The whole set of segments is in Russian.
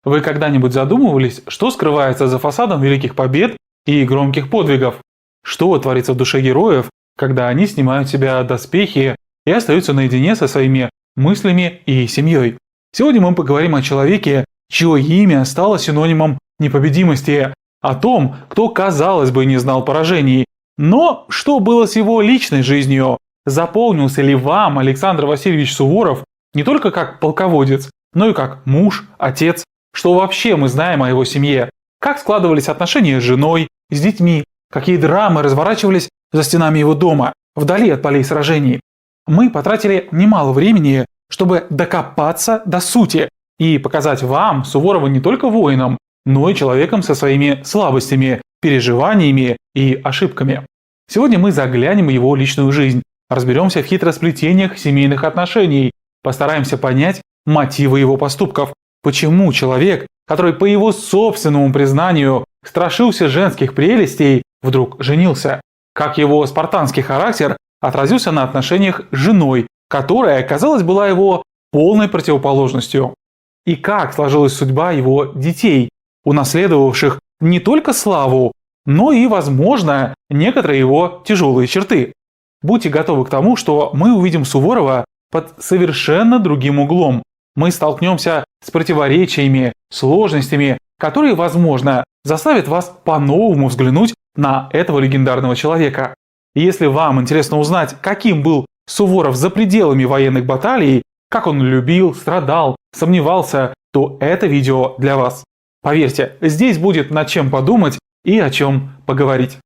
Вы когда-нибудь задумывались, что скрывается за фасадом великих побед и громких подвигов? Что творится в душе героев, когда они снимают с себя доспехи и остаются наедине со своими мыслями и семьей? Сегодня мы поговорим о человеке, чье имя стало синонимом непобедимости, о том, кто, казалось бы, не знал поражений. Но что было с его личной жизнью? Запомнился ли вам Александр Васильевич Суворов не только как полководец, но и как муж, отец? Что вообще мы знаем о его семье? Как складывались отношения с женой, с детьми? Какие драмы разворачивались за стенами его дома, вдали от полей сражений? Мы потратили немало времени, чтобы докопаться до сути и показать вам Суворова не только воином, но и человеком со своими слабостями, переживаниями и ошибками. Сегодня мы заглянем в его личную жизнь, разберемся в хитросплетениях семейных отношений, постараемся понять мотивы его поступков, почему человек, который по его собственному признанию страшился женских прелестей, вдруг женился, как его спартанский характер отразился на отношениях с женой, которая, казалось, была его полной противоположностью, и как сложилась судьба его детей, унаследовавших не только славу, но и, возможно, некоторые его тяжелые черты. Будьте готовы к тому, что мы увидим Суворова под совершенно другим углом. Мы столкнемся с противоречиями, сложностями, которые, возможно, заставят вас по-новому взглянуть на этого легендарного человека. И если вам интересно узнать, каким был Суворов за пределами военных баталий, как он любил, страдал, сомневался, то это видео для вас. Поверьте, здесь будет над чем подумать и о чем поговорить.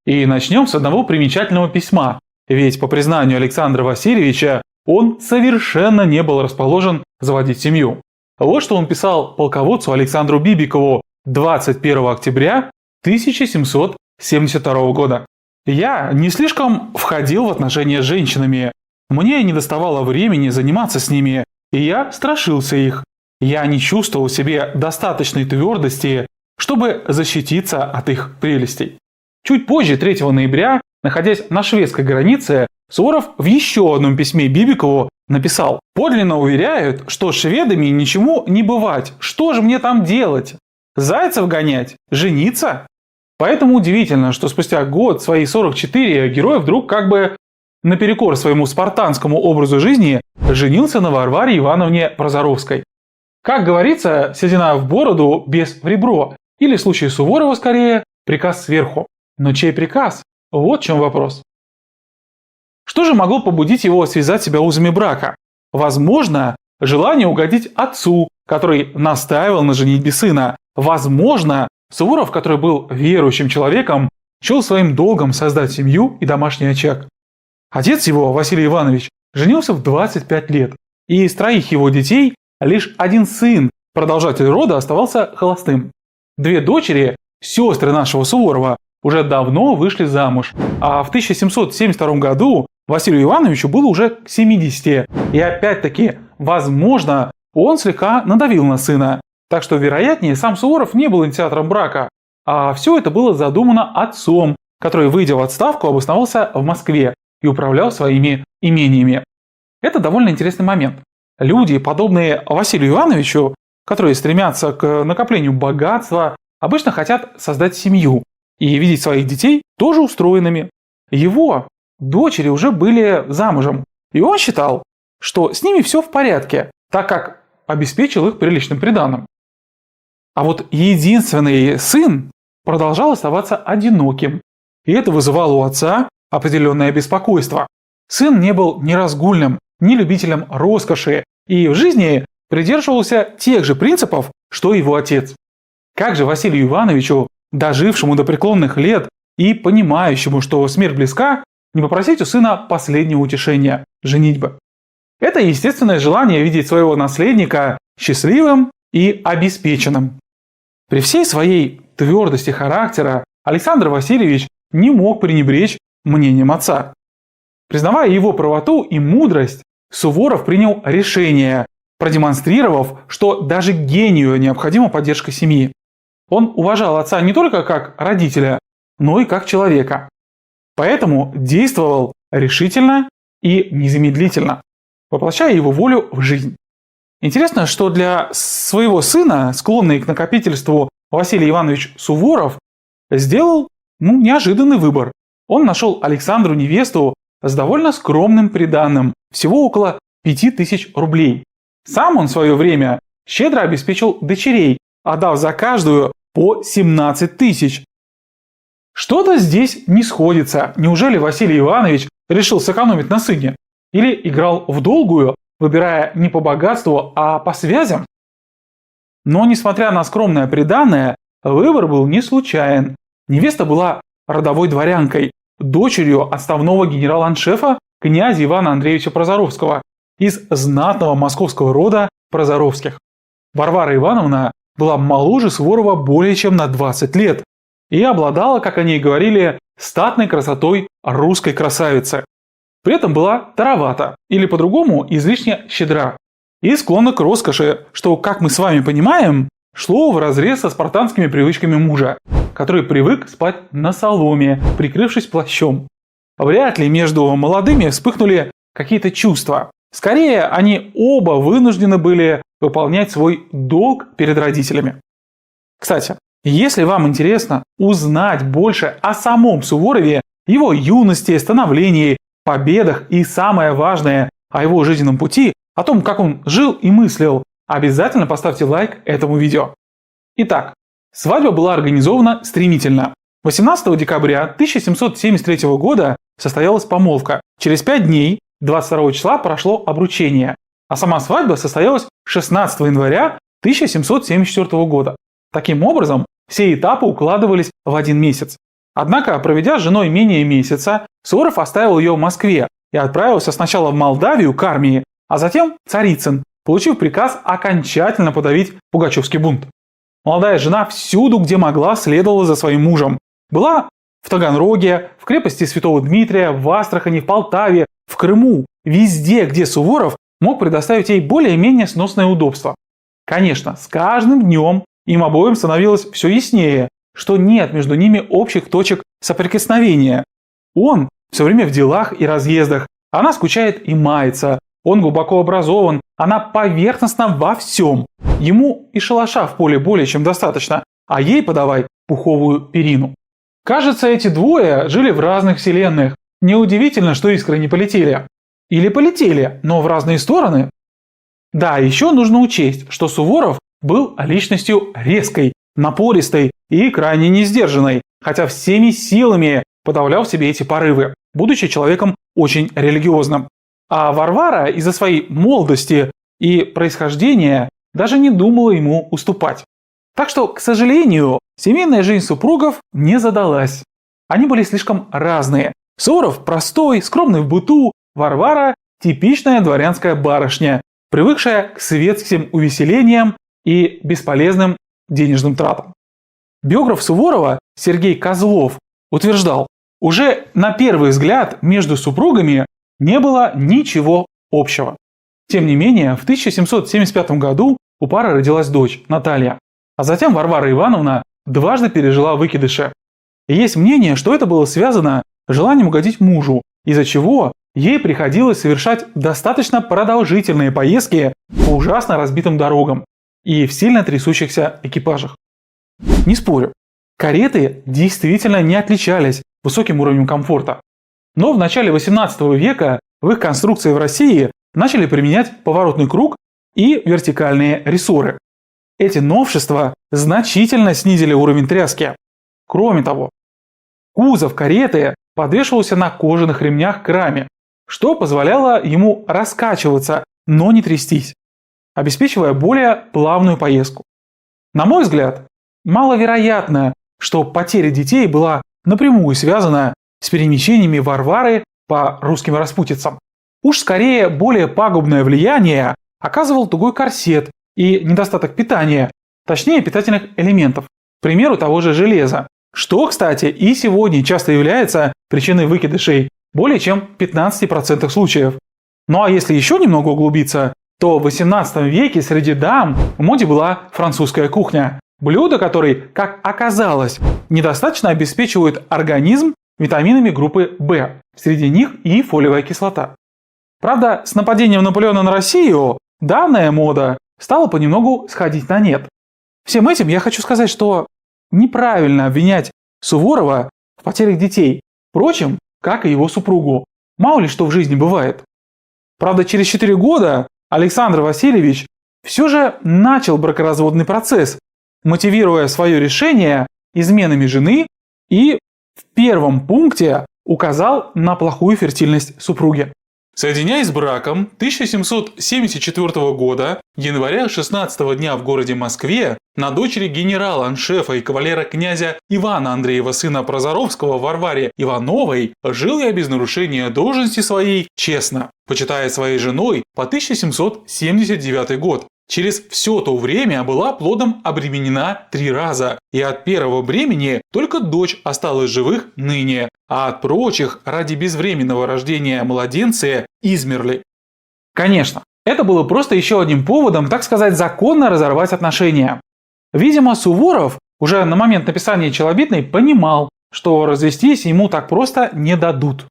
И начнем с одного примечательного письма, ведь по признанию Александра Васильевича он совершенно не был расположен заводить семью. Вот что он писал полководцу Александру Бибикову 21 октября 1772 года. «Я не слишком входил в отношения с женщинами. Мне не доставало времени заниматься с ними, и я страшился их. Я не чувствовал в себе достаточной твердости, чтобы защититься от их прелестей». Чуть позже, 3 ноября, находясь на шведской границе, Суворов в еще одном письме Бибикову написал: «Подлинно уверяют, что с шведами ничему не бывать. Что же мне там делать? Зайцев гонять? Жениться?» Поэтому удивительно, что спустя год, свои 44, герой вдруг как бы наперекор своему спартанскому образу жизни женился на Варваре Ивановне Прозоровской. Как говорится, седина в бороду, без в ребро, или в случае Суворова скорее приказ сверху. Но чей приказ? Вот в чем вопрос. Что же могло побудить его связать себя узами брака? Возможно, желание угодить отцу, который настаивал на женитьбе сына. Возможно, Суворов, который был верующим человеком, счел своим долгом создать семью и домашний очаг. Отец его, Василий Иванович, женился в 25 лет, и из 3 его детей лишь один сын, продолжатель рода, оставался холостым. 2 дочери, сестры нашего Суворова, уже давно вышли замуж, а в 1772 году Василию Ивановичу было уже к 70, и опять-таки, возможно, он слегка надавил на сына, так что, вероятнее, сам Суворов не был инициатором брака, а все это было задумано отцом, который, выйдя в отставку, обосновался в Москве и управлял своими имениями. Это довольно интересный момент. Люди, подобные Василию Ивановичу, которые стремятся к накоплению богатства, обычно хотят создать семью и видеть своих детей тоже устроенными. Его дочери уже были замужем, и он считал, что с ними все в порядке, так как обеспечил их приличным приданым. А вот единственный сын продолжал оставаться одиноким, и это вызывало у отца определенное беспокойство. Сын не был ни разгульным, ни любителем роскоши, и в жизни придерживался тех же принципов, что и его отец. Как же Василию Ивановичу, дожившему до преклонных лет и понимающему, что смерть близка, не попросить у сына последнего утешения – женитьбы? Это естественное желание видеть своего наследника счастливым и обеспеченным. При всей своей твердости характера Александр Васильевич не мог пренебречь мнением отца. Признавая его правоту и мудрость, Суворов принял решение, продемонстрировав, что даже гению необходима поддержка семьи. Он уважал отца не только как родителя, но и как человека. Поэтому действовал решительно и незамедлительно, воплощая его волю в жизнь. Интересно, что для своего сына, склонный к накопительству Василий Иванович Суворов, сделал неожиданный выбор. Он нашел Александру невесту с довольно скромным приданным, всего около 5000 рублей. Сам он в свое время щедро обеспечил дочерей, отдав за каждую по 17 000. Что-то здесь не сходится. Неужели Василий Иванович решил сэкономить на сыне? Или играл в долгую, выбирая не по богатству, а по связям? Но, несмотря на скромное приданое, выбор был не случайен. Невеста была родовой дворянкой, дочерью отставного генерал-аншефа князя Ивана Андреевича Прозоровского из знатного московского рода Прозоровских. Варвара Ивановна была моложе Суворова более чем на 20 лет и обладала, как они и говорили, статной красотой русской красавицы. При этом была таровата, или по-другому излишне щедра, и склонна к роскоши, что, как мы с вами понимаем, шло вразрез со спартанскими привычками мужа, который привык спать на соломе, прикрывшись плащом. Вряд ли между молодыми вспыхнули какие-то чувства. Скорее, они оба вынуждены были выполнять свой долг перед родителями. Кстати, если вам интересно узнать больше о самом Суворове, его юности, становлении, победах и, самое важное, о его жизненном пути, о том, как он жил и мыслил, обязательно поставьте лайк этому видео. Итак, свадьба была организована стремительно. 18 декабря 1773 года состоялась помолвка. Через 5 дней, 22 числа, прошло обручение. А сама свадьба состоялась 16 января 1774 года. Таким образом, все этапы укладывались в один месяц. Однако, проведя с женой менее месяца, Суворов оставил ее в Москве и отправился сначала в Молдавию к армии, а затем в Царицын, получив приказ окончательно подавить пугачевский бунт. Молодая жена всюду, где могла, следовала за своим мужем. Была в Таганроге, в крепости Святого Дмитрия, в Астрахани, в Полтаве, в Крыму, везде, где Суворов мог предоставить ей более-менее сносное удобство. Конечно, с каждым днем им обоим становилось все яснее, что нет между ними общих точек соприкосновения. Он все время в делах и разъездах, она скучает и мается. Он глубоко образован, она поверхностна во всем. Ему и шалаша в поле более чем достаточно, а ей подавай пуховую перину. Кажется, эти двое жили в разных вселенных. Неудивительно, что искры не полетели. Или полетели, но в разные стороны. Да, еще нужно учесть, что Суворов был личностью резкой, напористой и крайне несдержанной, хотя всеми силами подавлял в себе эти порывы, будучи человеком очень религиозным. А Варвара из-за своей молодости и происхождения даже не думала ему уступать. Так что, к сожалению, семейная жизнь супругов не задалась. Они были слишком разные. Суворов простой, скромный в быту, Варвара типичная дворянская барышня, привыкшая к светским увеселениям и бесполезным денежным тратам. Биограф Суворова Сергей Козлов утверждал, уже на первый взгляд между супругами не было ничего общего. Тем не менее, в 1775 году у пары родилась дочь Наталья, а затем Варвара Ивановна дважды пережила выкидыши. И есть мнение, что это было связано с желанием угодить мужу, из-за чего ей приходилось совершать достаточно продолжительные поездки по ужасно разбитым дорогам и в сильно трясущихся экипажах. Не спорю, кареты действительно не отличались высоким уровнем комфорта. Но в начале 18 века в их конструкции в России начали применять поворотный круг и вертикальные рессоры. Эти новшества значительно снизили уровень тряски. Кроме того, кузов кареты подвешивался на кожаных ремнях к раме, что позволяло ему раскачиваться, но не трястись, обеспечивая более плавную поездку. На мой взгляд, маловероятно, что потеря детей была напрямую связана с перемещениями Варвары по русским распутицам. Уж скорее более пагубное влияние оказывал тугой корсет и недостаток питания, точнее питательных элементов, к примеру того же железа, что, кстати, и сегодня часто является причиной выкидышей более чем в 15% случаев. Ну а если еще немного углубиться, то в 18 веке среди дам в моде была французская кухня, блюда которой, как оказалось, недостаточно обеспечивают организм витаминами группы В, среди них и фолиевая кислота. Правда, с нападением Наполеона на Россию данная мода стала понемногу сходить на нет. Всем этим я хочу сказать, что неправильно обвинять Суворова в потерях детей, впрочем, как и его супругу. Мало ли что в жизни бывает. Правда, через 4 года Александр Васильевич все же начал бракоразводный процесс, мотивируя свое решение изменами жены и в первом пункте указал на плохую фертильность супруги. Соединяясь с браком 1774 года, января 16 дня в городе Москве, на дочери генерала-аншефа и кавалера князя Ивана Андреева, сына Прозоровского, Варваре Ивановой, жил я без нарушения должности своей честно, почитая своей женой по 1779 год. Через все то время была плодом обременена 3 раза, и от первого бремени только дочь осталась живых ныне, а от прочих ради безвременного рождения младенцы измерли. Конечно, это было просто еще одним поводом, так сказать, законно разорвать отношения. Видимо, Суворов уже на момент написания «Челобитной» понимал, что развестись ему так просто не дадут.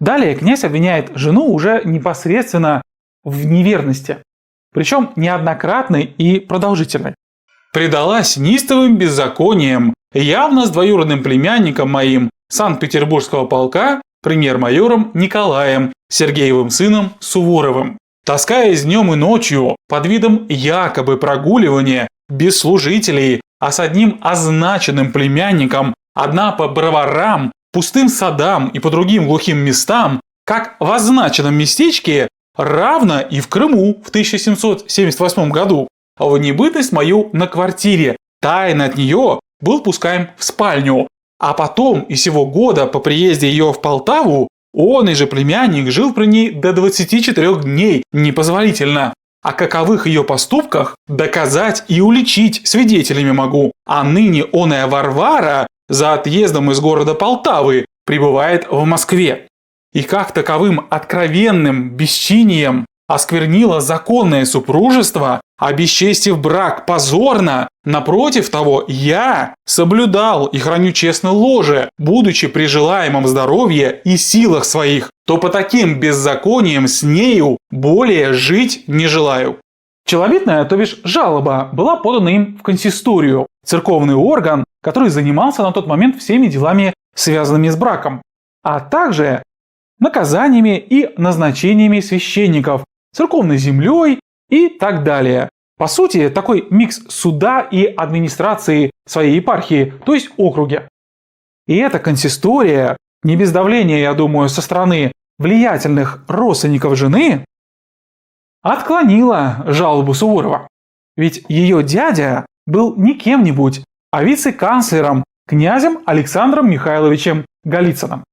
Далее князь обвиняет жену уже непосредственно в неверности. Причем неоднократной и продолжительной. «Предалась неистовым беззакониям, явно с двоюродным племянником моим, Санкт-Петербургского полка, премьер-майором Николаем, Сергеевым сыном Суворовым, таскаясь днем и ночью под видом якобы прогуливания без служителей, а с одним означенным племянником, одна по броварам, пустым садам и по другим глухим местам, как в означенном местечке, равно и в Крыму в 1778 году, в небытность мою на квартире, тайно от нее был пускаем в спальню, а потом и сего года по приезде ее в Полтаву он и же племянник жил при ней до 24 дней непозволительно. О каковых ее поступках доказать и уличить свидетелями могу, а ныне оная Варвара за отъездом из города Полтавы пребывает в Москве. И как таковым откровенным бесчинием осквернила законное супружество, обесчестив брак позорно, напротив того, я соблюдал и храню честно ложе, будучи при желаемом здоровье и силах своих, то по таким беззакониям с нею более жить не желаю». Челобитная, то бишь жалоба, была подана им в консисторию, церковный орган, который занимался на тот момент всеми делами, связанными с браком, а также наказаниями и назначениями священников, церковной землей и так далее. По сути, такой микс суда и администрации своей епархии, то есть округе. И эта консистория, не без давления, я думаю, со стороны влиятельных родственников жены, отклонила жалобу Суворова. Ведь ее дядя был не кем-нибудь, а вице-канцлером, князем Александром Михайловичем Голицыным,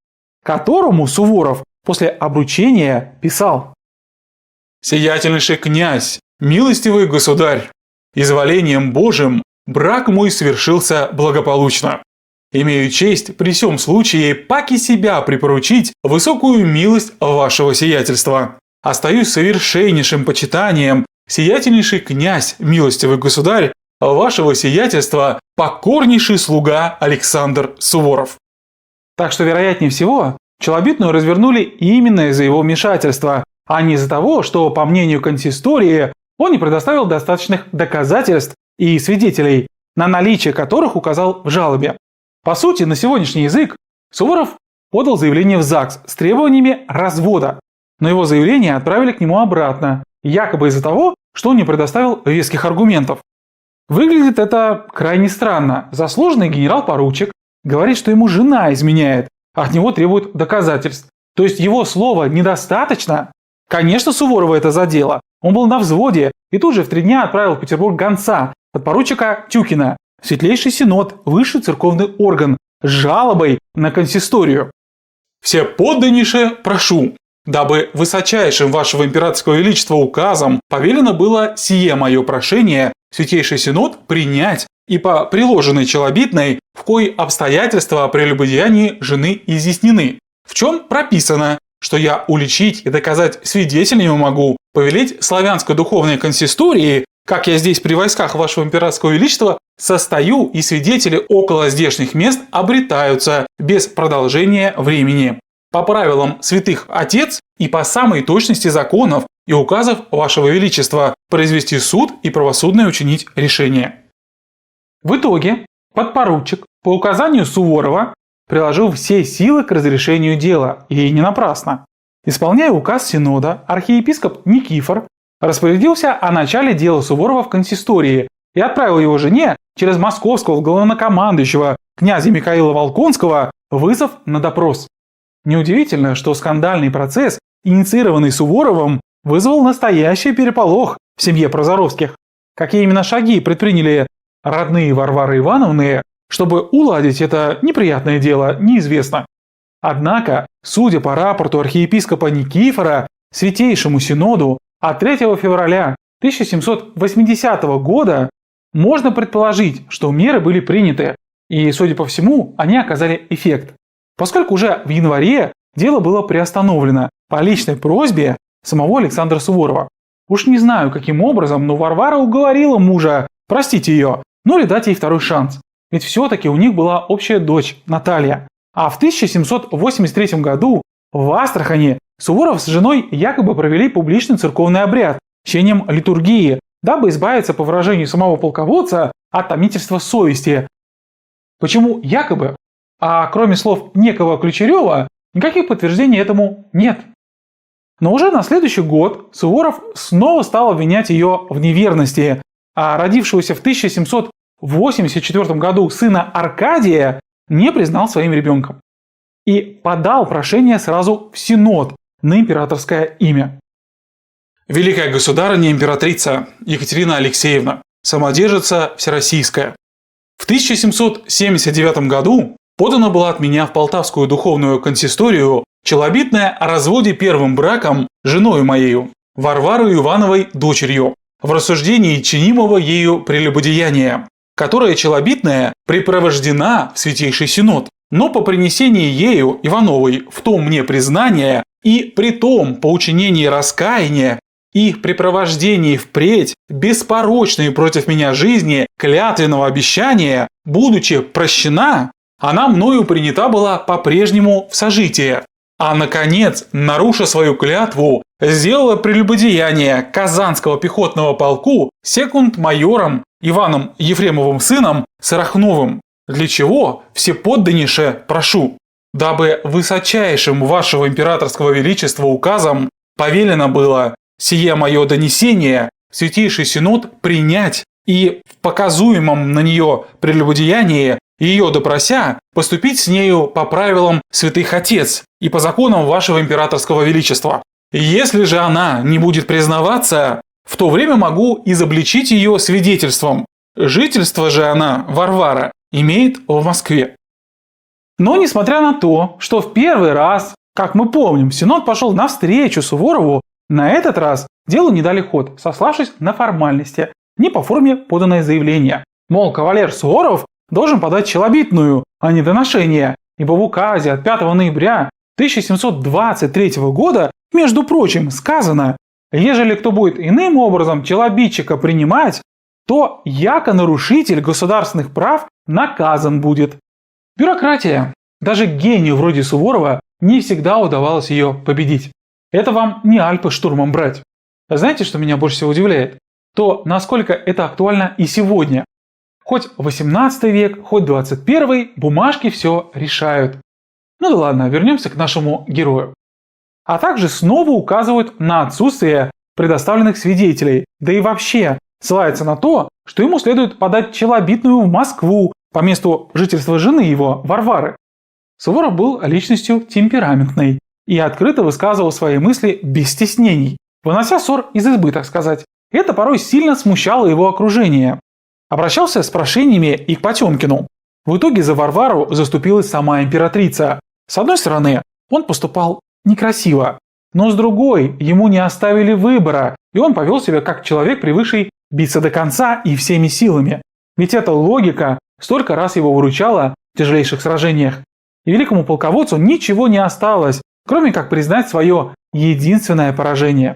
которому Суворов после обручения писал: «Сиятельнейший князь, милостивый государь, изволением Божиим брак мой свершился благополучно. Имею честь при сём случае паки себя припоручить высокую милость вашего сиятельства. Остаюсь совершеннейшим почитанием, сиятельнейший князь, милостивый государь, вашего сиятельства покорнейший слуга Александр Суворов». Так что, вероятнее всего, челобитную развернули именно из-за его вмешательства, а не из-за того, что, по мнению консистории, он не предоставил достаточных доказательств и свидетелей, на наличие которых указал в жалобе. По сути, на сегодняшний язык Суворов подал заявление в ЗАГС с требованиями развода, но его заявление отправили к нему обратно, якобы из-за того, что он не предоставил веских аргументов. Выглядит это крайне странно. Заслуженный генерал-поручик говорит, что ему жена изменяет, а от него требуют доказательств. То есть его слова недостаточно? Конечно, Суворова это задело. Он был на взводе и тут же в 3 дня отправил в Петербург гонца, подпоручика Тюкина, в Светлейший Синод, высший церковный орган, с жалобой на консисторию. «Все подданнейше прошу, дабы высочайшим вашего императорского величества указом повелено было сие мое прошение Святейший Синод принять и по приложенной челобитной, в кои обстоятельства о прелюбодеянии жены изъяснены, в чем прописано, что я уличить и доказать свидетелями могу, повелеть славянской духовной консистории, как я здесь при войсках вашего императорского величества состою, и свидетели около здешних мест обретаются без продолжения времени. По правилам святых отец и по самой точности законов и указов Вашего Величества произвести суд и правосудное учинить решение». В итоге подпоручик по указанию Суворова приложил все силы к разрешению дела, и не напрасно. Исполняя указ Синода, архиепископ Никифор распорядился о начале дела Суворова в консистории и отправил его жене через московского главнокомандующего князя Михаила Волконского вызов на допрос. Неудивительно, что скандальный процесс, инициированный Суворовым, вызвал настоящий переполох в семье Прозоровских. Какие именно шаги предприняли родные Варвары Ивановны, чтобы уладить это неприятное дело, неизвестно. Однако, судя по рапорту архиепископа Никифора Святейшему Синоду от 3 февраля 1780 года, можно предположить, что меры были приняты, и, судя по всему, они оказали эффект. Поскольку уже в январе дело было приостановлено по личной просьбе самого Александра Суворова. Уж не знаю, каким образом, но Варвара уговорила мужа простить ее, ну или дать ей второй шанс. Ведь все-таки у них была общая дочь, Наталья. А в 1783 году в Астрахани Суворов с женой якобы провели публичный церковный обряд чтением литургии, дабы избавиться, по выражению самого полководца, от томительства совести. Почему якобы? А кроме слов некого Ключерева, никаких подтверждений этому нет. Но уже на следующий год Суворов снова стал обвинять ее в неверности, а родившегося в 1784 году сына Аркадия не признал своим ребенком. И подал прошение сразу в Синод на императорское имя. Великая государыня императрица Екатерина Алексеевна, самодержица всероссийская. В 1779 году подана была от меня в Полтавскую духовную консисторию челобитная о разводе первым браком женою моею, Варварой Ивановой дочерью, в рассуждении чинимого ею прелюбодеяния, которая челобитная припровождена в Святейший Синод, но по принесении ею Ивановой в том мне признания и при том по учинении раскаяния и припровождении впредь беспорочной против меня жизни клятвенного обещания, будучи прощена, она мною принята была по-прежнему в сожитие, а наконец, наруша свою клятву, сделала прелюбодеяние Казанского пехотного полку секунд-майором Иваном Ефремовым сыном Сарахновым, для чего всеподданнейше прошу, дабы высочайшим вашего императорского величества указом повелено было сие мое донесение в Святейший Синод принять и в показуемом на нее прелюбодеянии ее допрося поступить с нею по правилам святых отец и по законам вашего императорского величества. Если же она не будет признаваться, в то время могу изобличить ее свидетельством. Жительство же она, Варвара, имеет в Москве. Но несмотря на то, что в первый раз, как мы помним, Синод пошел навстречу Суворову, на этот раз делу не дали ход, сославшись на формальности, не по форме поданное заявление. Мол, кавалер Суворов должен подать челобитную, а не доношение, ибо в указе от 5 ноября 1723 года, между прочим, сказано: «Ежели кто будет иным образом челобитчика принимать, то яко нарушитель государственных прав наказан будет». Бюрократия. Даже гению вроде Суворова не всегда удавалось ее победить. Это вам не Альпы штурмом брать. Знаете, что меня больше всего удивляет? То, насколько это актуально и сегодня. Хоть 18 век, хоть 21, бумажки все решают. Ну да ладно, вернемся к нашему герою. А также снова указывают на отсутствие предоставленных свидетелей, да и вообще ссылается на то, что ему следует подать челобитную в Москву по месту жительства жены его, Варвары. Суворов был личностью темпераментной и открыто высказывал свои мысли без стеснений, вынося ссор из избы, так сказать. Это порой сильно смущало его окружение. Обращался с прошениями и к Потемкину. В итоге за Варвару заступилась сама императрица. С одной стороны, он поступал некрасиво, но с другой, ему не оставили выбора, и он повел себя как человек, привыкший биться до конца и всеми силами. Ведь эта логика столько раз его выручала в тяжелейших сражениях. И великому полководцу ничего не осталось, кроме как признать свое единственное поражение.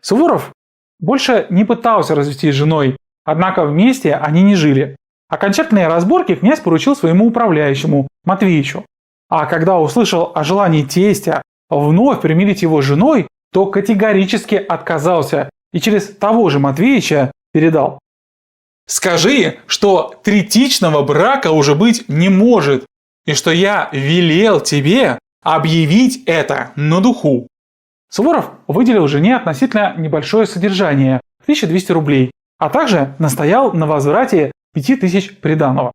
Суворов больше не пытался развестись с женой, однако вместе они не жили. Окончательные разборки князь поручил своему управляющему, Матвеичу. А когда услышал о желании тестя вновь примирить его с женой, то категорически отказался и через того же Матвеича передал: «Скажи, что третичного брака уже быть не может, и что я велел тебе объявить это на духу». Суворов выделил жене относительно небольшое содержание – 1200 рублей, а также настоял на возврате 5000 приданого.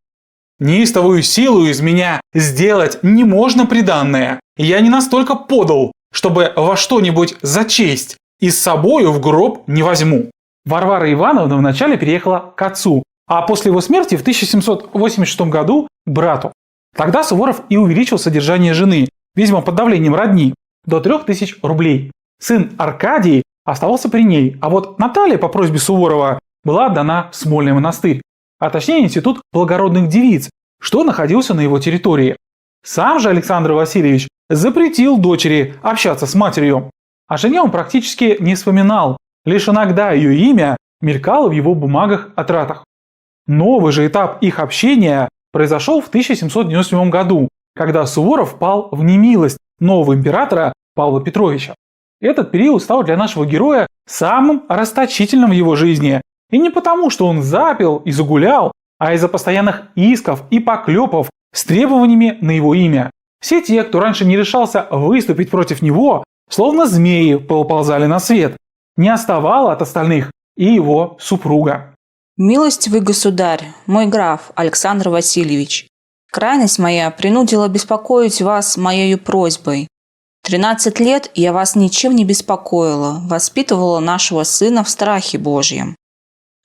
«Неистовую силу из меня сделать не можно приданное, и я не настолько подал, чтобы во что-нибудь зачесть, и с собою в гроб не возьму». Варвара Ивановна вначале переехала к отцу, а после его смерти в 1786 году – к брату. Тогда Суворов и увеличил содержание жены, видимо, под давлением родни, до 3000 рублей. Сын Аркадий оставался при ней, а вот Наталья по просьбе Суворова была отдана в Смольный монастырь, а точнее институт благородных девиц, что находился на его территории. Сам же Александр Васильевич запретил дочери общаться с матерью. О жене он практически не вспоминал, лишь иногда ее имя мелькало в его бумагах о тратах. Новый же этап их общения произошел в 1797 году, когда Суворов пал в немилость нового императора Павла Петровича. Этот период стал для нашего героя самым расточительным в его жизни. И не потому, что он запил и загулял, а из-за постоянных исков и поклепов с требованиями на его имя. Все те, кто раньше не решался выступить против него, словно змеи поползали на свет. Не оставало от остальных и его супруга. «Милостивый государь, мой граф Александр Васильевич, крайность моя принудила беспокоить вас моею просьбой. 13 лет я вас ничем не беспокоила, воспитывала нашего сына в страхе Божьем.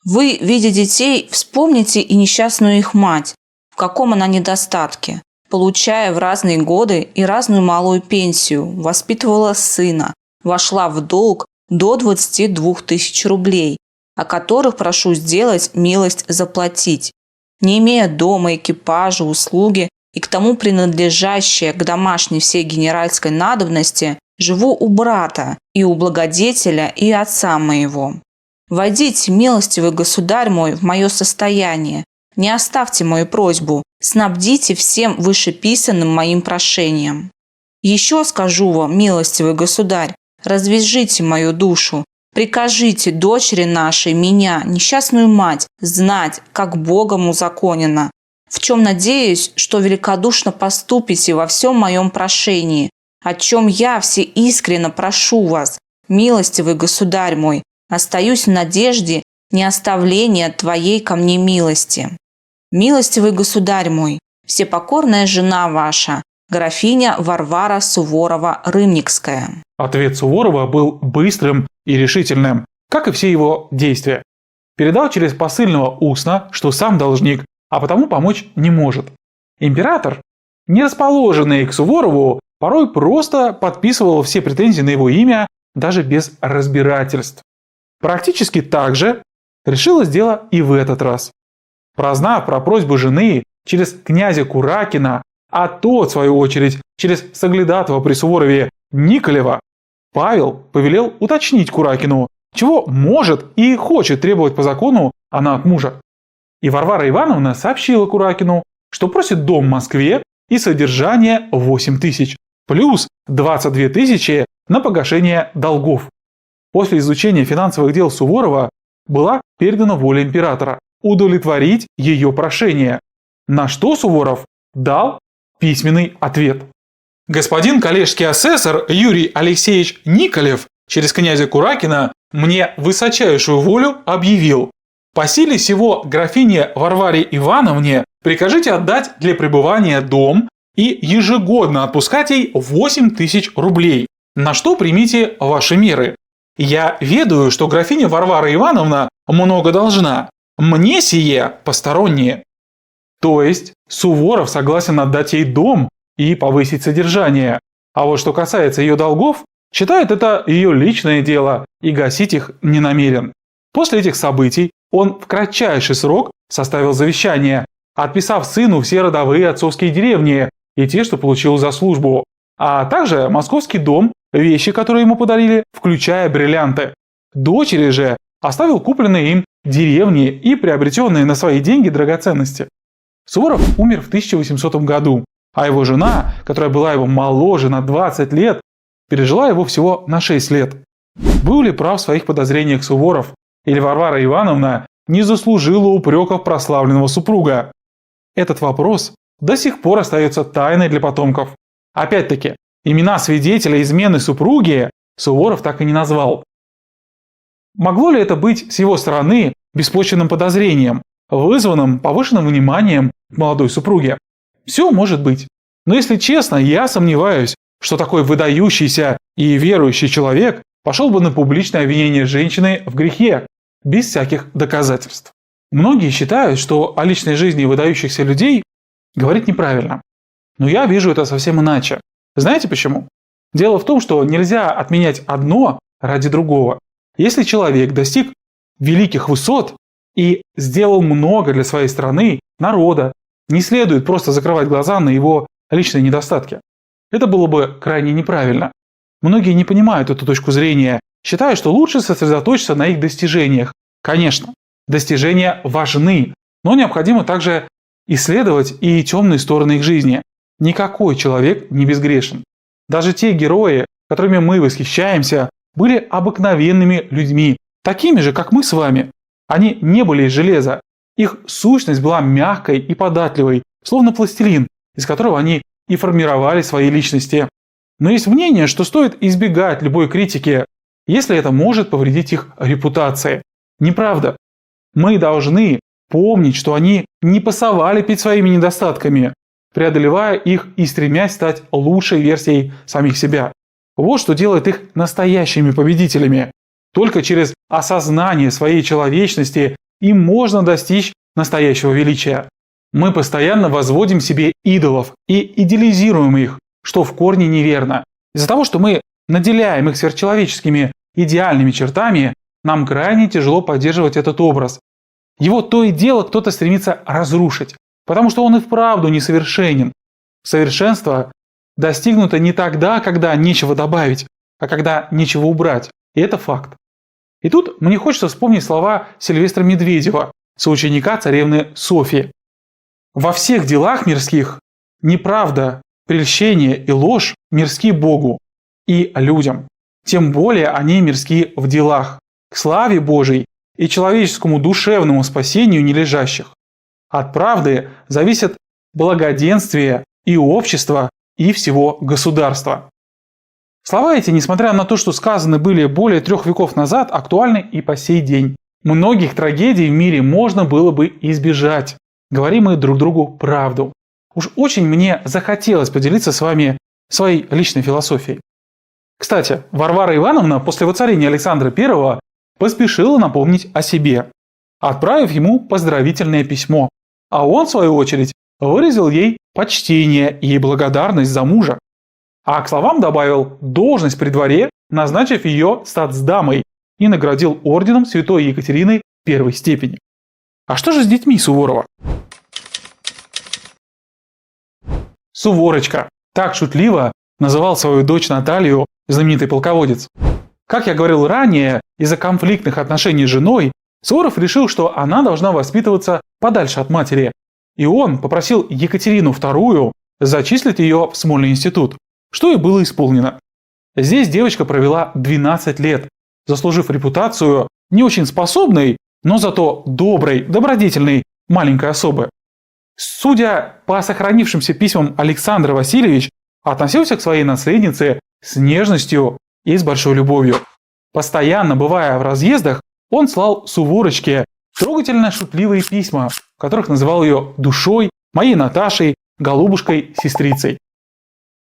Вы, видя детей, вспомните и несчастную их мать, в каком она недостатке, получая в разные годы и разную малую пенсию, воспитывала сына, вошла в долг до 22 тысяч рублей, о которых прошу сделать милость заплатить, не имея дома, экипажа, услуги и к тому принадлежащее к домашней всей генеральской надобности, живу у брата и у благодетеля и отца моего. Войдите, милостивый государь мой, в мое состояние, не оставьте мою просьбу, снабдите всем вышеписанным моим прошением. Еще скажу вам, милостивый государь, развяжите мою душу, прикажите дочери нашей меня, несчастную мать, знать, как Богом узаконено, в чем надеюсь, что великодушно поступите во всем моем прошении, о чем я всеискренно прошу вас, милостивый государь мой, остаюсь в надежде неоставления твоей ко мне милости. Милостивый государь мой, всепокорная жена ваша, графиня Варвара Суворова-Рымникская». Ответ Суворова был быстрым и решительным, как и все его действия. Передал через посыльного устно, что сам должник, а потому помочь не может. Император, не расположенный к Суворову, порой просто подписывал все претензии на его имя, даже без разбирательств. Практически так же решилось дело и в этот раз. Прознав про просьбу жены через князя Куракина, а тот, в свою очередь, через соглядатого при Суворове Николева, Павел повелел уточнить Куракину, чего может и хочет требовать по закону она от мужа. И Варвара Ивановна сообщила Куракину, что просит дом в Москве и содержание 8000, плюс 22 тысячи на погашение долгов. После изучения финансовых дел Суворова была передана воля императора удовлетворить ее прошение, на что Суворов дал письменный ответ. Господин коллежский асессор Юрий Алексеевич Николев через князя Куракина мне высочайшую волю объявил: по силе сего графине Варваре Ивановне прикажите отдать для пребывания дом и ежегодно отпускать ей 8000 рублей, на что примите ваши меры. Я ведаю, что графиня Варвара Ивановна много должна, мне сие постороннее. То есть Суворов согласен отдать ей дом и повысить содержание, а вот что касается ее долгов, считает это ее личное дело и гасить их не намерен. После этих событий он в кратчайший срок составил завещание, отписав сыну все родовые отцовские деревни и те, что получил за службу, а также московский дом, вещи, которые ему подарили, включая бриллианты. Дочери же оставил купленные им деревни и приобретенные на свои деньги драгоценности. Суворов умер в 1800 году, а его жена, которая была его моложе на 20 лет, пережила его всего на 6 лет. Был ли прав в своих подозрениях Суворов, или Варвара Ивановна не заслужила упреков прославленного супруга? Этот вопрос до сих пор остается тайной для потомков. Опять-таки, имена свидетеля измены супруги Суворов так и не назвал. Могло ли это быть с его стороны беспочвенным подозрением, вызванным повышенным вниманием к молодой супруге? Все может быть. Но если честно, я сомневаюсь, что такой выдающийся и верующий человек пошел бы на публичное обвинение женщины в грехе, без всяких доказательств. Многие считают, что о личной жизни выдающихся людей говорить неправильно. Но я вижу это совсем иначе. Знаете почему? Дело в том, что нельзя отменять одно ради другого. Если человек достиг великих высот и сделал много для своей страны, народа, не следует просто закрывать глаза на его личные недостатки. Это было бы крайне неправильно. Многие не понимают эту точку зрения, считая, что лучше сосредоточиться на их достижениях. Конечно, достижения важны, но необходимо также исследовать и темные стороны их жизни. Никакой человек не безгрешен. Даже те герои, которыми мы восхищаемся, были обыкновенными людьми, такими же, как мы с вами. Они не были из железа. Их сущность была мягкой и податливой, словно пластилин, из которого они и формировали свои личности. Но есть мнение, что стоит избегать любой критики, если это может повредить их репутации. Неправда. Мы должны помнить, что они не пасовали перед своими недостатками, преодолевая их и стремясь стать лучшей версией самих себя. Вот что делает их настоящими победителями. Только через осознание своей человечности им можно достичь настоящего величия. Мы постоянно возводим себе идолов и идеализируем их, что в корне неверно. Из-за того, что мы наделяем их сверхчеловеческими идеальными чертами, нам крайне тяжело поддерживать этот образ. Его то и дело кто-то стремится разрушить, потому что он и вправду несовершенен. Совершенство достигнуто не тогда, когда нечего добавить, а когда нечего убрать. И это факт. И тут мне хочется вспомнить слова Сильвестра Медведева, соученика царевны Софьи. «Во всех делах мирских неправда, прельщение и ложь мирски Богу и людям, тем более они мирски в делах, к славе Божией и человеческому душевному спасению нележащих. От правды зависит благоденствие и общества, и всего государства». Слова эти, несмотря на то, что сказаны были более 3 веков назад, актуальны и по сей день. Многих трагедий в мире можно было бы избежать, говорим мы друг другу правду. Уж очень мне захотелось поделиться с вами своей личной философией. Кстати, Варвара Ивановна после воцарения Александра I поспешила напомнить о себе, отправив ему поздравительное письмо, а он, в свою очередь, выразил ей почтение и благодарность за мужа. А к словам добавил должность при дворе, назначив ее статсдамой и наградил орденом святой Екатерины I степени. А что же с детьми Суворова? Суворочка. Так шутливо называл свою дочь Наталью знаменитый полководец. Как я говорил ранее, из-за конфликтных отношений с женой Суворов решил, что она должна воспитываться подальше от матери. И он попросил Екатерину II зачислить ее в Смольный институт, что и было исполнено. Здесь девочка провела 12 лет, заслужив репутацию не очень способной, но зато доброй, добродетельной маленькой особы. Судя по сохранившимся письмам, Александр Васильевич относился к своей наследнице с нежностью и с большой любовью. Постоянно бывая в разъездах, он слал Суворочке трогательно шутливые письма, в которых называл ее душой, моей Наташей, голубушкой, сестрицей.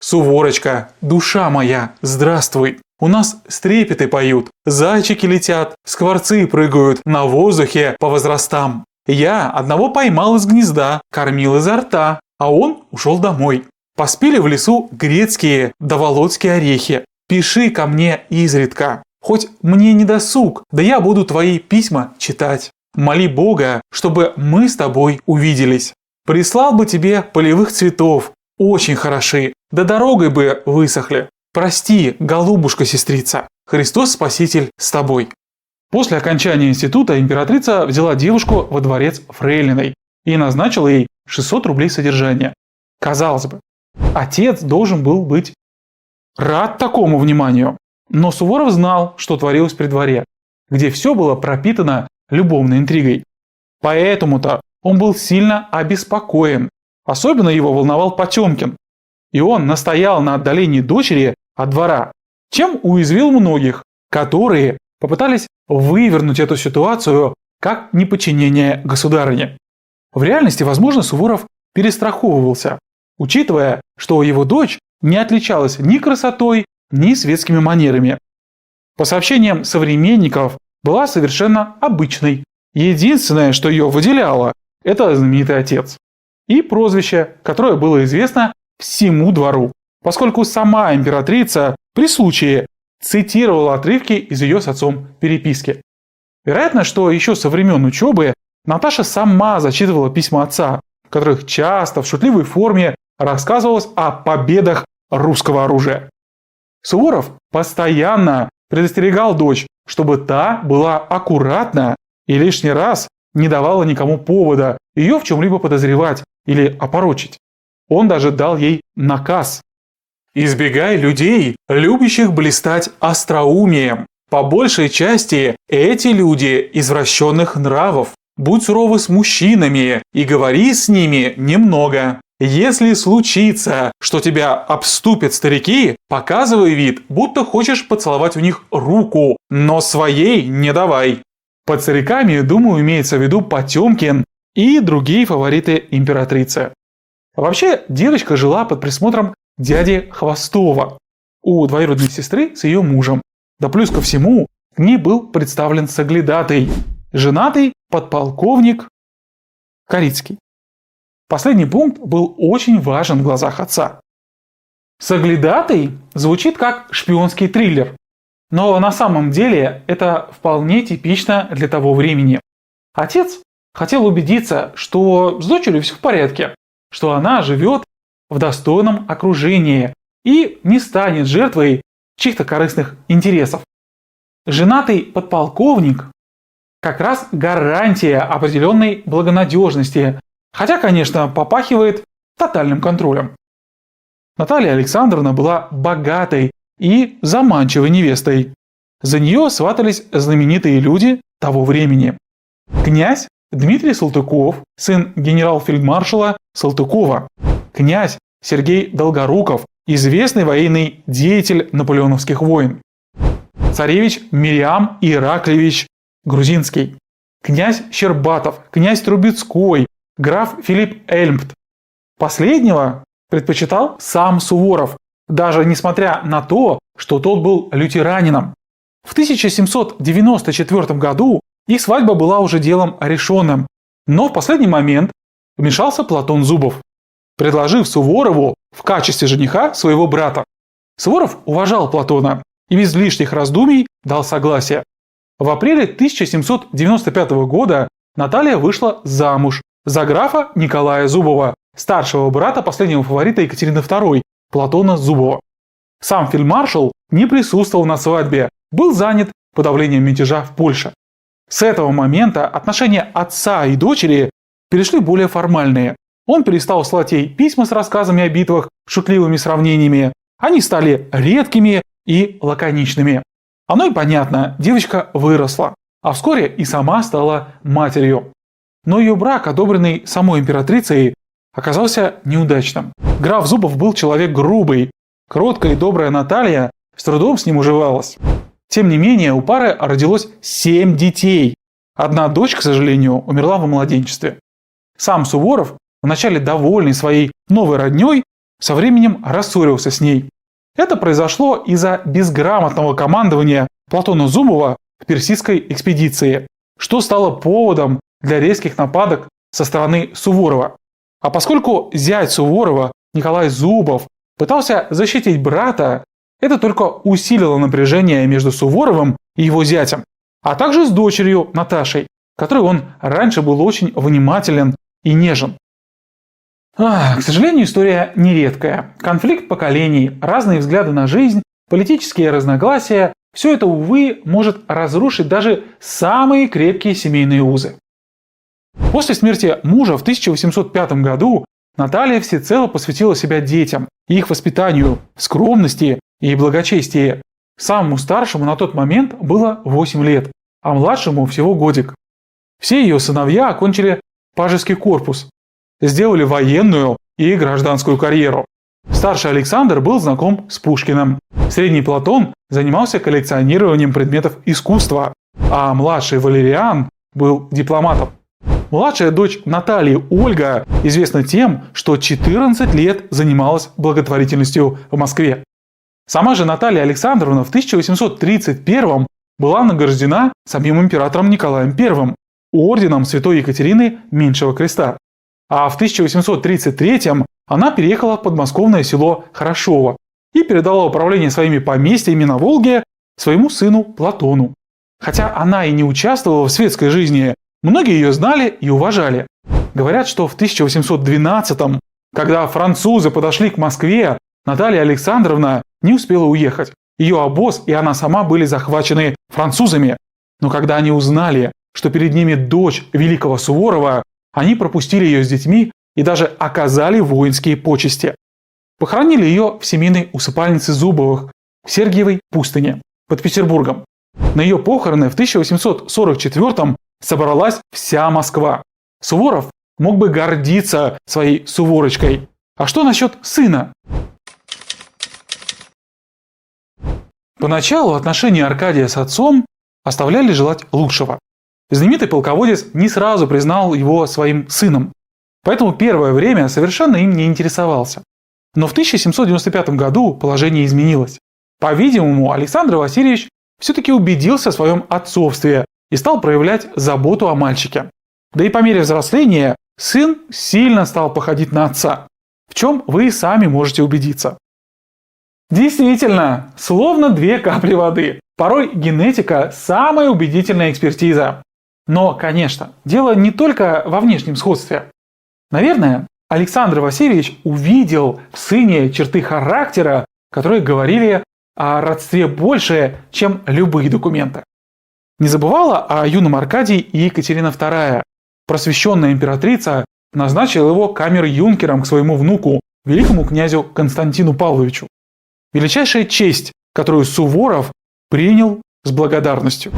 «Суворочка, душа моя, здравствуй! У нас стрепеты поют, зайчики летят, скворцы прыгают на воздухе по возрастам. Я одного поймал из гнезда, кормил изо рта, а он ушел домой. Поспели в лесу грецкие да володьские орехи. Пиши ко мне изредка, хоть мне не досуг, да я буду твои письма читать. Моли Бога, чтобы мы с тобой увиделись. Прислал бы тебе полевых цветов, очень хороши, да дорогой бы высохли. Прости, голубушка-сестрица, Христос Спаситель с тобой». После окончания института императрица взяла девушку во дворец фрейлиной и назначила ей 600 рублей содержания. Казалось бы, отец должен был быть рад такому вниманию. Но Суворов знал, что творилось при дворе, где все было пропитано любовной интригой. Поэтому-то он был сильно обеспокоен. Особенно его волновал Потемкин. И он настоял на отдалении дочери от двора, чем уязвил многих, которые попытались вывернуть эту ситуацию как неподчинение государыне. В реальности, возможно, Суворов перестраховывался, учитывая, что его дочь не отличалась ни красотой, ни светскими манерами. По сообщениям современников, была совершенно обычной. Единственное, что ее выделяло, это знаменитый отец. И прозвище, которое было известно всему двору, поскольку сама императрица при случае цитировала отрывки из ее с отцом переписки. Вероятно, что еще со времен учебы Наташа сама зачитывала письма отца, в которых часто в шутливой форме рассказывалось о победах русского оружия. Суворов постоянно предостерегал дочь, чтобы та была аккуратна и лишний раз не давала никому повода ее в чем-либо подозревать или опорочить. Он даже дал ей наказ: «Избегай людей, любящих блистать остроумием. По большей части эти люди извращенных нравов. Будь суровы с мужчинами и говори с ними немного. Если случится, что тебя обступят старики, показывай вид, будто хочешь поцеловать у них руку, но своей не давай». Под стариками, думаю, имеется в виду Потемкин и другие фавориты императрицы. Вообще, девочка жила под присмотром дяди Хвостова у двоюродной сестры с ее мужем. Да плюс ко всему, к ней был представлен соглядатый, женатый подполковник Корицкий. Последний пункт был очень важен в глазах отца. Соглядатый звучит как шпионский триллер, но на самом деле это вполне типично для того времени. Отец хотел убедиться, что с дочерью все в порядке, что она живет в достойном окружении и не станет жертвой чьих-то корыстных интересов. Женатый подполковник как раз гарантия определенной благонадежности, хотя, конечно, попахивает тотальным контролем. Наталья Александровна была богатой и заманчивой невестой. За нее сватались знаменитые люди того времени. Князь Дмитрий Салтыков, сын генерал-фельдмаршала Салтыкова, князь Сергей Долгоруков, известный военный деятель наполеоновских войн, царевич Мириам Ираклевич Грузинский, князь Щербатов, князь Трубецкой, граф Филипп Эльмпт. Последнего предпочитал сам Суворов, даже несмотря на то, что тот был лютеранином. В 1794 году их свадьба была уже делом решенным, но в последний момент вмешался Платон Зубов, предложив Суворову в качестве жениха своего брата. Суворов уважал Платона и без лишних раздумий дал согласие. В апреле 1795 года Наталья вышла замуж за графа Николая Зубова, старшего брата последнего фаворита Екатерины II, Платона Зубова. Сам фельдмаршал не присутствовал на свадьбе, был занят подавлением мятежа в Польше. С этого момента отношения отца и дочери перешли более формальные. Он перестал слать ей письма с рассказами о битвах, шутливыми сравнениями. Они стали редкими и лаконичными. Оно и понятно, девочка выросла, а вскоре и сама стала матерью. Но ее брак, одобренный самой императрицей, оказался неудачным. Граф Зубов был человек грубый, кроткая и добрая Наталья с трудом с ним уживалась. Тем не менее, у пары родилось 7 детей. Одна дочь, к сожалению, умерла во младенчестве. Сам Суворов, вначале довольный своей новой родней, со временем рассорился с ней. Это произошло из-за безграмотного командования Платона Зубова в персидской экспедиции, что стало поводом для резких нападок со стороны Суворова. А поскольку зять Суворова, Николай Зубов, пытался защитить брата, это только усилило напряжение между Суворовым и его зятем, а также с дочерью Наташей, которой он раньше был очень внимателен и нежен. К сожалению, история нередкая. Конфликт поколений, разные взгляды на жизнь, политические разногласия – все это, увы, может разрушить даже самые крепкие семейные узы. После смерти мужа в 1805 году Наталья всецело посвятила себя детям и их воспитанию в скромности и благочестии. Самому старшему на тот момент было 8 лет, а младшему всего годик. Все ее сыновья окончили пажеский корпус, сделали военную и гражданскую карьеру. Старший Александр был знаком с Пушкиным. Средний Платон занимался коллекционированием предметов искусства, а младший Валериан был дипломатом. Младшая дочь Натальи Ольга известна тем, что 14 лет занималась благотворительностью в Москве. Сама же Наталья Александровна в 1831 была награждена самим императором Николаем I орденом Святой Екатерины Меньшего Креста. А в 1833 она переехала в подмосковное село Хорошово и передала управление своими поместьями на Волге своему сыну Платону. Хотя она и не участвовала в светской жизни, многие ее знали и уважали. Говорят, что в 1812, когда французы подошли к Москве, Наталья Александровна не успела уехать. Ее обоз и она сама были захвачены французами. Но когда они узнали, что перед ними дочь великого Суворова, они пропустили ее с детьми и даже оказали воинские почести. Похоронили ее в семейной усыпальнице Зубовых в Сергиевой пустыне под Петербургом. На ее похороны в 1844 собралась вся Москва. Суворов мог бы гордиться своей Суворочкой. А что насчет сына? Поначалу отношения Аркадия с отцом оставляли желать лучшего. Знаменитый полководец не сразу признал его своим сыном, поэтому первое время совершенно им не интересовался. Но в 1795 году положение изменилось. По-видимому, Александр Васильевич все-таки убедился в своем отцовстве и стал проявлять заботу о мальчике. Да и по мере взросления сын сильно стал походить на отца, в чем вы и сами можете убедиться. Действительно, словно две капли воды. Порой генетика – самая убедительная экспертиза. Но, конечно, дело не только во внешнем сходстве. Наверное, Александр Васильевич увидел в сыне черты характера, которые говорили о родстве больше, чем любые документы. Не забывала о юном Аркадии и Екатерина II. Просвещенная императрица назначила его камер-юнкером к своему внуку, великому князю Константину Павловичу. Величайшая честь, которую Суворов принял с благодарностью.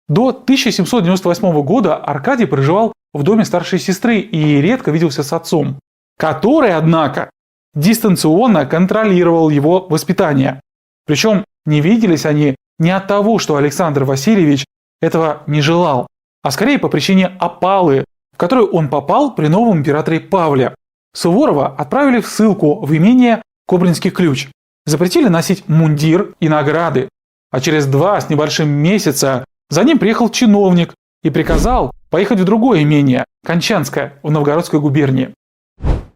До 1798 года Аркадий проживал в доме старшей сестры и редко виделся с отцом, который, однако, дистанционно контролировал его воспитание. Причем не виделись они не от того, что Александр Васильевич этого не желал, а скорее по причине опалы, в которую он попал при новом императоре Павле. Суворова отправили в ссылку в имение Кобринский ключ, запретили носить мундир и награды, а через 2 с небольшим месяца за ним приехал чиновник и приказал поехать в другое имение, Кончанское, в Новгородской губернии.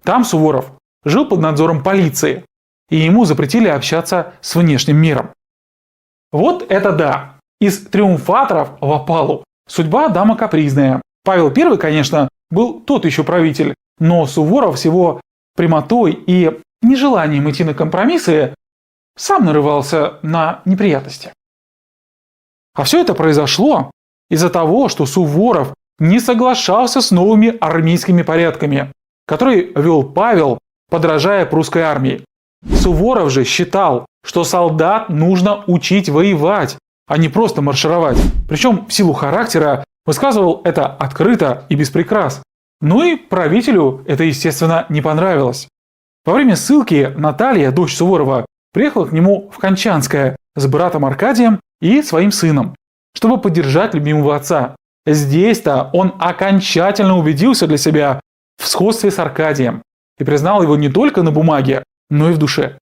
Там Суворов жил под надзором полиции, и ему запретили общаться с внешним миром. Вот это да! Из триумфаторов в опалу. Судьба дама капризная. Павел I, конечно, был тот еще правитель, но Суворов с его прямотой и нежеланием идти на компромиссы сам нарывался на неприятности. А все это произошло из-за того, что Суворов не соглашался с новыми армейскими порядками, которые вел Павел, подражая прусской армии. Суворов же считал, что солдат нужно учить воевать, а не просто маршировать. Причем в силу характера высказывал это открыто и без прикрас. Ну и правителю это, естественно, не понравилось. Во время ссылки Наталья, дочь Суворова, приехала к нему в Кончанское с братом Аркадием и своим сыном, чтобы поддержать любимого отца. Здесь-то он окончательно убедился для себя в сходстве с Аркадием и признал его не только на бумаге, но и в душе.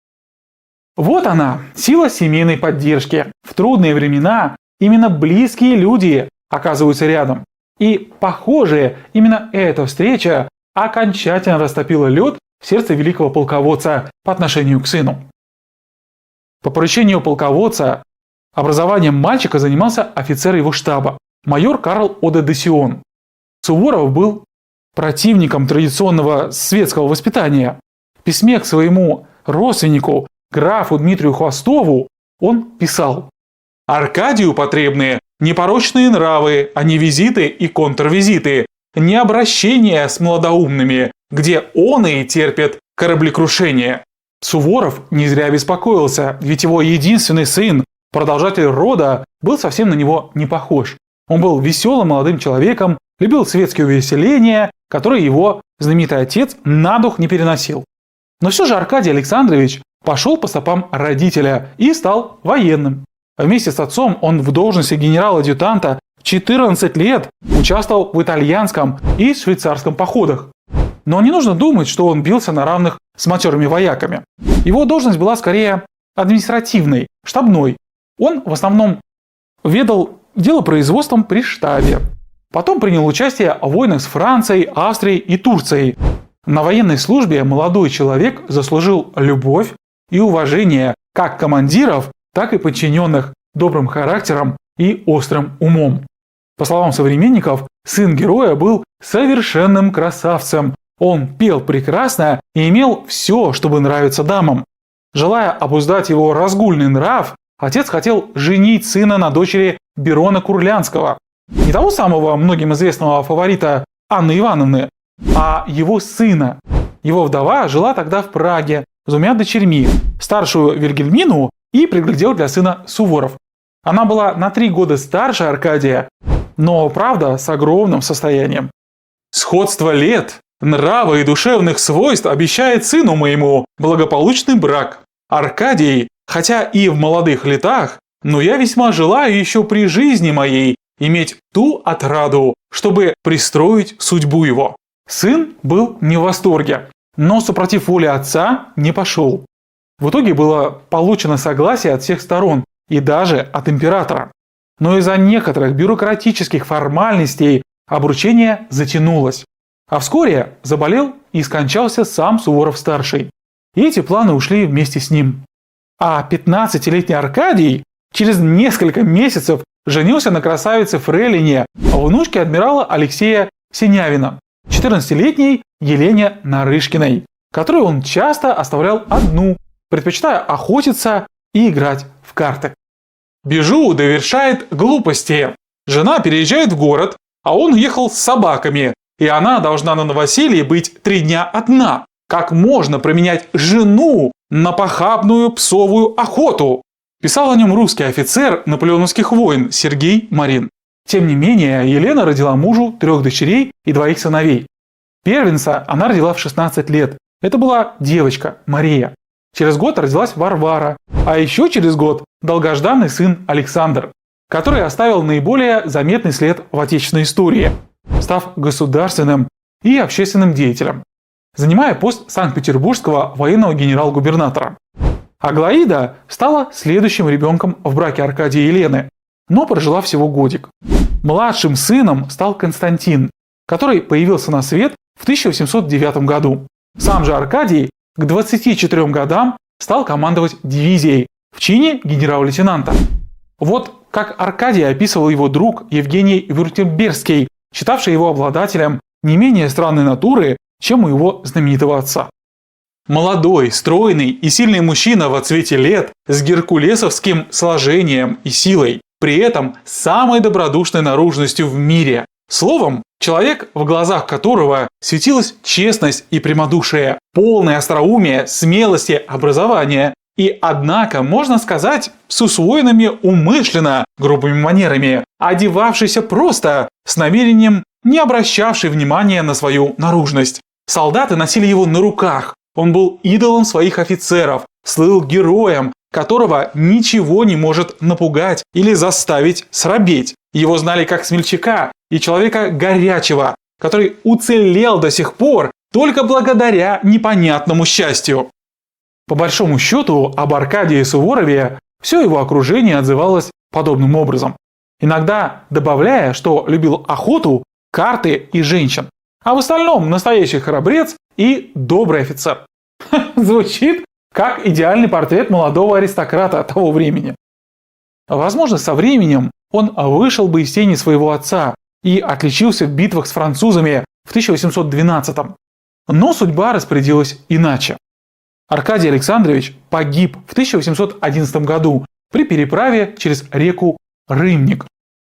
Вот она, сила семейной поддержки. В трудные времена именно близкие люди оказываются рядом. И, похоже, именно эта встреча окончательно растопила лед в сердце великого полководца по отношению к сыну. По поручению полководца образованием мальчика занимался офицер его штаба, майор Карл Оде де Сион. Суворов был противником традиционного светского воспитания. В письме к своему родственнику, графу Дмитрию Хвостову, он писал: «Аркадию потребны непорочные нравы, а не визиты и контрвизиты, не обращение с молодоумными, где он и терпит кораблекрушение. Суворов не зря беспокоился, ведь его единственный сын, продолжатель рода, был совсем на него не похож. Он был веселым молодым человеком, любил светские увеселения, которые его знаменитый отец на дух не переносил. Но все же Аркадий Александрович пошел по стопам родителя и стал военным. Вместе с отцом он в должности генерала-адъютанта в 14 лет участвовал в итальянском и швейцарском походах. Но не нужно думать, что он бился на равных с матерыми вояками. Его должность была скорее административной, штабной. Он в основном ведал делопроизводством при штабе. Потом принял участие в войнах с Францией, Австрией и Турцией. На военной службе молодой человек заслужил любовь и уважение как командиров, так и подчиненных добрым характером и острым умом. По словам современников, сын героя был совершенным красавцем. Он пел прекрасно и имел все, чтобы нравиться дамам. Желая обуздать его разгульный нрав, отец хотел женить сына на дочери Берона Курлянского. Не того самого многим известного фаворита Анны Ивановны, а его сына. Его вдова жила тогда в Праге с двумя дочерьми, старшую Вильгельмину и приглядел для сына Суворов. Она была на 3 года старше Аркадия, но, правда, с огромным состоянием. «Сходство лет, нрава и душевных свойств обещает сыну моему благополучный брак. Аркадий, хотя и в молодых летах, но я весьма желаю еще при жизни моей иметь ту отраду, чтобы пристроить судьбу его». Сын был не в восторге, но, супротив воли отца, не пошел. В итоге было получено согласие от всех сторон и даже от императора. Но из-за некоторых бюрократических формальностей обручение затянулось. А вскоре заболел и скончался сам Суворов-старший. И эти планы ушли вместе с ним. А 15-летний Аркадий через несколько месяцев женился на красавице Фрейлине, внучке адмирала Алексея Синявина, 14-летней Елене Нарышкиной, которую он часто оставлял одну, предпочитая охотиться и играть в карты. «Бежу довершает глупости. Жена переезжает в город, а он ехал с собаками, и она должна на новоселье быть 3 дня одна. Как можно променять жену на похабную псовую охоту?» Писал о нем русский офицер наполеоновских войн Сергей Марин. Тем не менее, Елена родила мужу 3 дочерей и 2 сыновей. Первенца она родила в 16 лет. Это была девочка Мария. Через год родилась Варвара, а еще через год долгожданный сын Александр, который оставил наиболее заметный след в отечественной истории, став государственным и общественным деятелем, занимая пост санкт-петербургского военного генерал-губернатора. Аглаида стала следующим ребенком в браке Аркадия и Елены, но прожила всего годик. Младшим сыном стал Константин, который появился на свет в 1809 году. Сам же Аркадий к 24 годам стал командовать дивизией в чине генерал-лейтенанта. Вот как Аркадий описывал его друг Евгений Вюртембергский, считавший его обладателем не менее странной натуры, чем у его знаменитого отца. Молодой, стройный и сильный мужчина во цвете лет с геркулесовским сложением и силой, при этом самой добродушной наружностью в мире. Словом, человек, в глазах которого светилась честность и прямодушие, полное остроумие, смелость и образование, и, однако, можно сказать, с усвоенными умышленно грубыми манерами, одевавшийся просто, с намерением не обращавший внимания на свою наружность. Солдаты носили его на руках, он был идолом своих офицеров, слыл героем, которого ничего не может напугать или заставить срабеть. Его знали как смельчака и человека горячего, который уцелел до сих пор только благодаря непонятному счастью. По большому счету, об Аркадии Суворове все его окружение отзывалось подобным образом, иногда добавляя, что любил охоту, карты и женщин, а в остальном настоящий храбрец и добрый офицер. Звучит как идеальный портрет молодого аристократа того времени. Возможно, со временем он вышел бы из тени своего отца и отличился в битвах с французами в 1812-м. Но судьба распорядилась иначе. Аркадий Александрович погиб в 1811 году при переправе через реку Рымник.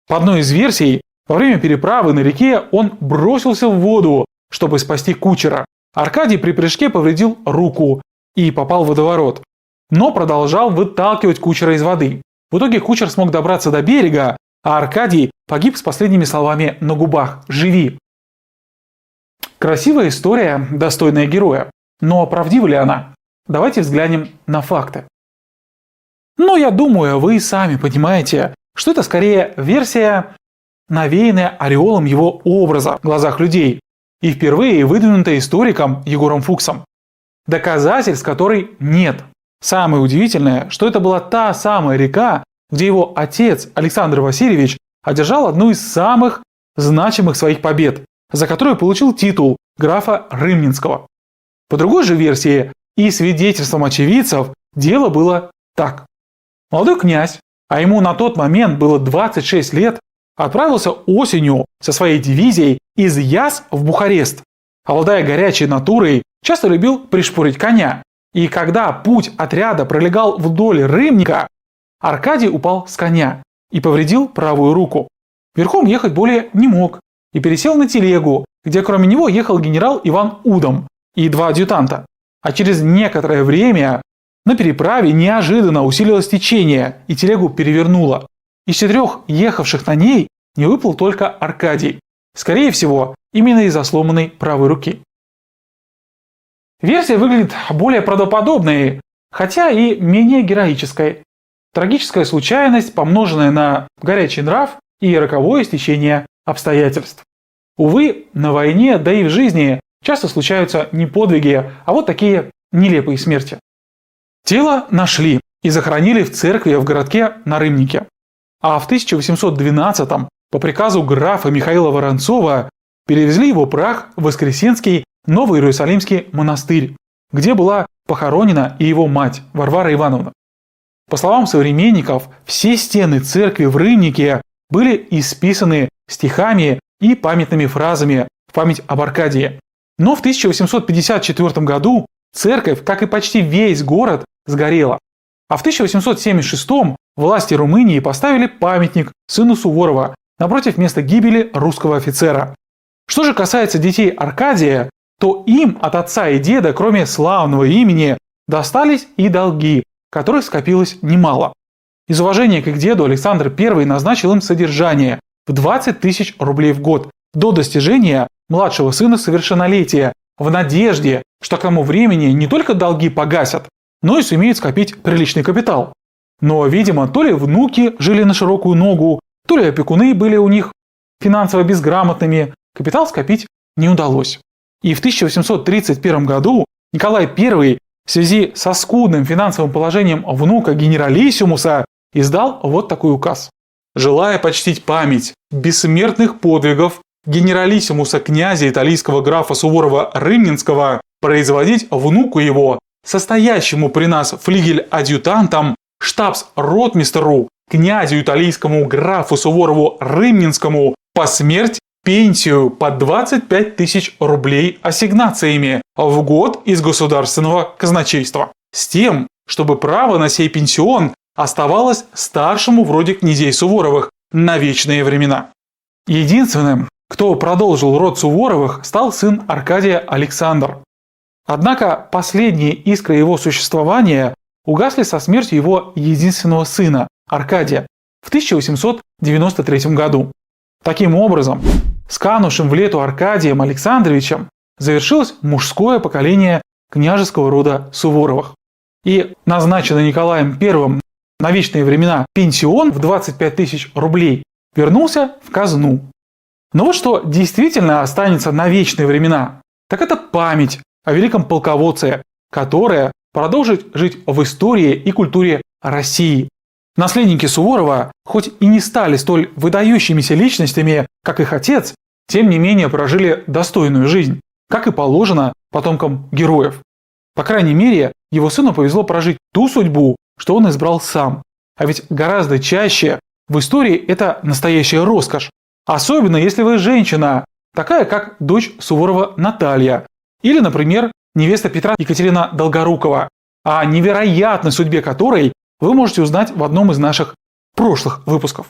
По одной из версий, во время переправы на реке он бросился в воду, чтобы спасти кучера. Аркадий при прыжке повредил руку и попал в водоворот, но продолжал выталкивать кучера из воды. В итоге кучер смог добраться до берега, а Аркадий погиб с последними словами на губах: «Живи». Красивая история, достойная героя. Но правдива ли она? Давайте взглянем на факты. Но я думаю, вы и сами понимаете, что это скорее версия, навеянная ореолом его образа в глазах людей и впервые выдвинутая историком Егором Фуксом. Доказательств которой нет. Самое удивительное, что это была та самая река, где его отец Александр Васильевич одержал одну из самых значимых своих побед, за которую получил титул графа Рымнинского. По другой же версии и свидетельствам очевидцев дело было так. Молодой князь, а ему на тот момент было 26 лет, отправился осенью со своей дивизией из Яз в Бухарест. Обладая горячей натурой, часто любил пришпорить коня. И когда путь отряда пролегал вдоль Рымника, Аркадий упал с коня и повредил правую руку. Верхом ехать более не мог и пересел на телегу, где кроме него ехал генерал Иван Удом и 2 адъютанта. А через некоторое время на переправе неожиданно усилилось течение и телегу перевернуло. Из 4 ехавших на ней не выплыл только Аркадий. Скорее всего, именно из-за сломанной правой руки. Версия выглядит более правдоподобной, хотя и менее героической. Трагическая случайность, помноженная на горячий нрав и роковое стечение обстоятельств. Увы, на войне, да и в жизни часто случаются не подвиги, а вот такие нелепые смерти. Тело нашли и захоронили в церкви в городке на Рымнике. А в 1812-м по приказу графа Михаила Воронцова перевезли его прах в Воскресенский Новый Иерусалимский монастырь, где была похоронена и его мать Варвара Ивановна. По словам современников, все стены церкви в Рымнике были исписаны стихами и памятными фразами в память об Аркадии. Но в 1854 году церковь, как и почти весь город, сгорела. А в 1876 власти Румынии поставили памятник сыну Суворова напротив места гибели русского офицера. Что же касается детей Аркадия, то им от отца и деда, кроме славного имени, достались и долги, которых скопилось немало. Из уважения к их деду Александр I назначил им содержание в 20 тысяч рублей в год до достижения младшего сына совершеннолетия, в надежде, что к тому времени не только долги погасят, но и сумеют скопить приличный капитал. Но, видимо, то ли внуки жили на широкую ногу, то ли опекуны были у них финансово безграмотными, капитал скопить не удалось. И в 1831 году Николай I в связи со скудным финансовым положением внука генералиссимуса издал вот такой указ. Желая почтить память бессмертных подвигов генералиссимуса князя италийского графа Суворова-Рымнинского, производить внуку его, состоящему при нас флигель-адъютантом, штабс-ротмистеру, князю италийскому графу Суворову-Рымнинскому, по смерть пенсию по 25 тысяч рублей ассигнациями в год из государственного казначейства, с тем, чтобы право на сей пенсион оставалось старшему вроде князей Суворовых на вечные времена. Единственным, кто продолжил род Суворовых, стал сын Аркадия Александр. Однако последние искры его существования угасли со смертью его единственного сына, Аркадия, в 1893 году. Таким образом, с канувшим в лету Аркадием Александровичем завершилось мужское поколение княжеского рода Суворовых. И назначенный Николаем I на вечные времена пенсион в 25 тысяч рублей вернулся в казну. Но вот что действительно останется на вечные времена, так это память о великом полководце, которая продолжит жить в истории и культуре России. Наследники Суворова, хоть и не стали столь выдающимися личностями, как их отец, тем не менее прожили достойную жизнь, как и положено потомкам героев. По крайней мере, его сыну повезло прожить ту судьбу, что он избрал сам. А ведь гораздо чаще в истории это настоящая роскошь. Особенно если вы женщина, такая как дочь Суворова Наталья, или, например, невеста Петра Екатерина Долгорукова, о невероятной судьбе которой вы можете узнать в одном из наших прошлых выпусков.